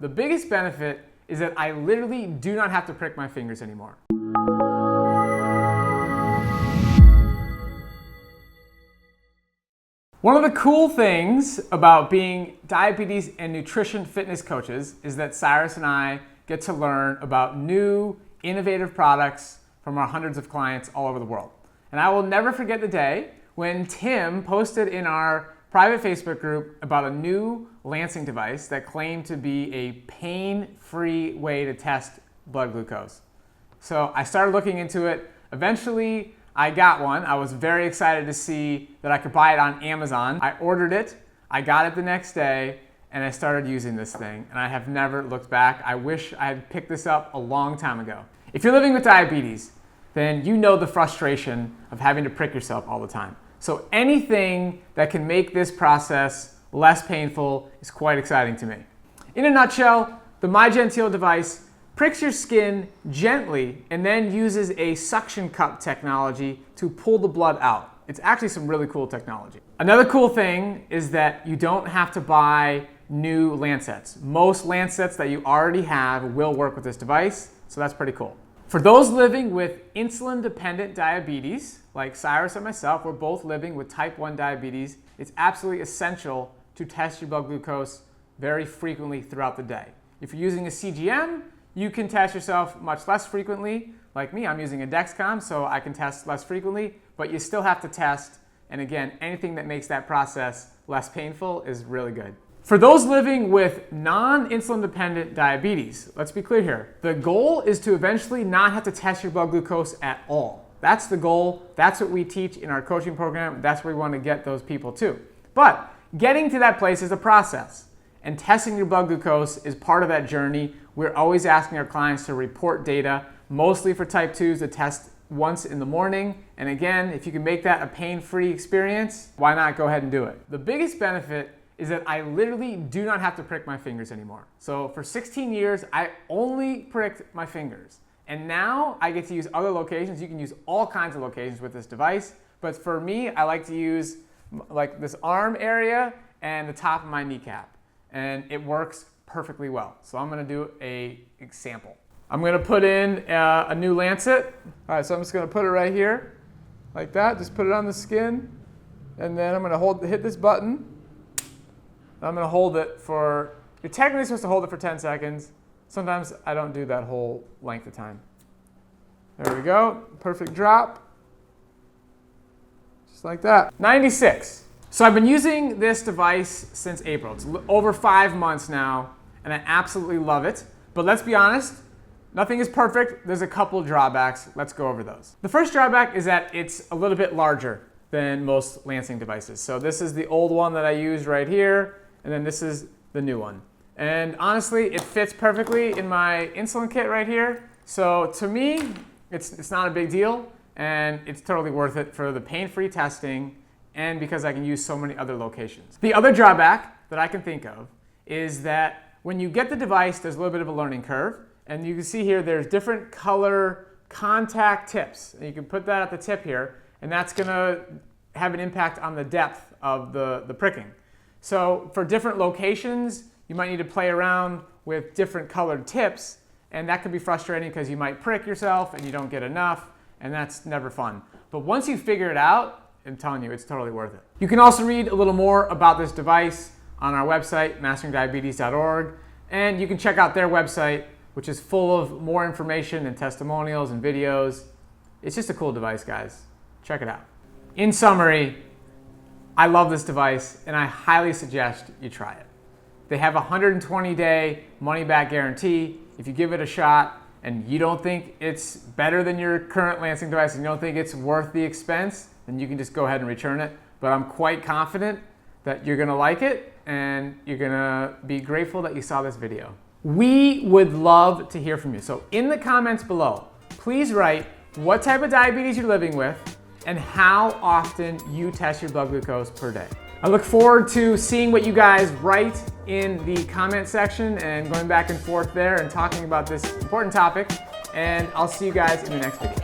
The biggest benefit is that I literally do not have to prick my fingers anymore. One of the cool things about being diabetes and nutrition fitness coaches is that Cyrus and I get to learn about new, innovative products from our hundreds of clients all over the world. And I will never forget the day when Tim posted in our private Facebook group about a new lancing device that claimed to be a pain-free way to test blood glucose. So I started looking into it. Eventually, I got one. I was very excited to see that I could buy it on Amazon. I ordered it, I got it the next day, and I started using this thing, and I have never looked back. I wish I had picked this up a long time ago. If you're living with diabetes, then you know the frustration of having to prick yourself all the time. So anything that can make this process less painful is quite exciting to me. In a nutshell, the Genteel device pricks your skin gently and then uses a suction cup technology to pull the blood out. It's actually some really cool technology. Another cool thing is that you don't have to buy new lancets. Most lancets that you already have will work with this device, so that's pretty cool. For those living with insulin-dependent diabetes, like Cyrus and myself, we're both living with type 1 diabetes, it's absolutely essential to test your blood glucose very frequently throughout the day. If you're using a CGM, you can test yourself much less frequently. Like me, I'm using a Dexcom, so I can test less frequently, but you still have to test. And again, anything that makes that process less painful is really good. For those living with non-insulin dependent diabetes, let's be clear here. The goal is to eventually not have to test your blood glucose at all. That's the goal. That's what we teach in our coaching program. That's where we want to get those people to. But getting to that place is a process. And testing your blood glucose is part of that journey. We're always asking our clients to report data, mostly for type 2s to test once in the morning. And again, if you can make that a pain-free experience, why not go ahead and do it? The biggest benefit is that I literally do not have to prick my fingers anymore. So for 16 years, I only pricked my fingers. And now I get to use other locations. You can use all kinds of locations with this device. But for me, I like to use like this arm area and the top of my kneecap. And it works perfectly well. So I'm gonna do an example. I'm gonna put in a new lancet. All right, so I'm just gonna put it right here, like that. Just put it on the skin. And then I'm gonna hit this button. I'm going to hold it for, you're technically supposed to hold it for 10 seconds. Sometimes I don't do that whole length of time. There we go. Perfect drop. Just like that. 96. So I've been using this device since April. It's over 5 months now, and I absolutely love it. But let's be honest, nothing is perfect. There's a couple of drawbacks. Let's go over those. The first drawback is that it's a little bit larger than most lancing devices. So this is the old one that I used right here. And then this is the new one. And honestly, it fits perfectly in my insulin kit right here. So to me, it's not a big deal, and it's totally worth it for the pain-free testing and because I can use so many other locations. The other drawback that I can think of is that when you get the device, there's a little bit of a learning curve. And you can see here, there's different color contact tips. And you can put that at the tip here, and that's gonna have an impact on the depth of the pricking. So for different locations, you might need to play around with different colored tips, and that can be frustrating because you might prick yourself and you don't get enough, and that's never fun. But once you figure it out, I'm telling you, it's totally worth it. You can also read a little more about this device on our website, masteringdiabetes.org, and you can check out their website, which is full of more information and testimonials and videos. It's just a cool device, guys. Check it out. In summary, I love this device, and I highly suggest you try it. They have a 120-day money-back guarantee. If you give it a shot and you don't think it's better than your current lancing device and you don't think it's worth the expense, then you can just go ahead and return it. But I'm quite confident that you're gonna like it and you're gonna be grateful that you saw this video. We would love to hear from you. So in the comments below, please write what type of diabetes you're living with and how often you test your blood glucose per day. I look forward to seeing what you guys write in the comment section and going back and forth there and talking about this important topic. And I'll see you guys in the next video.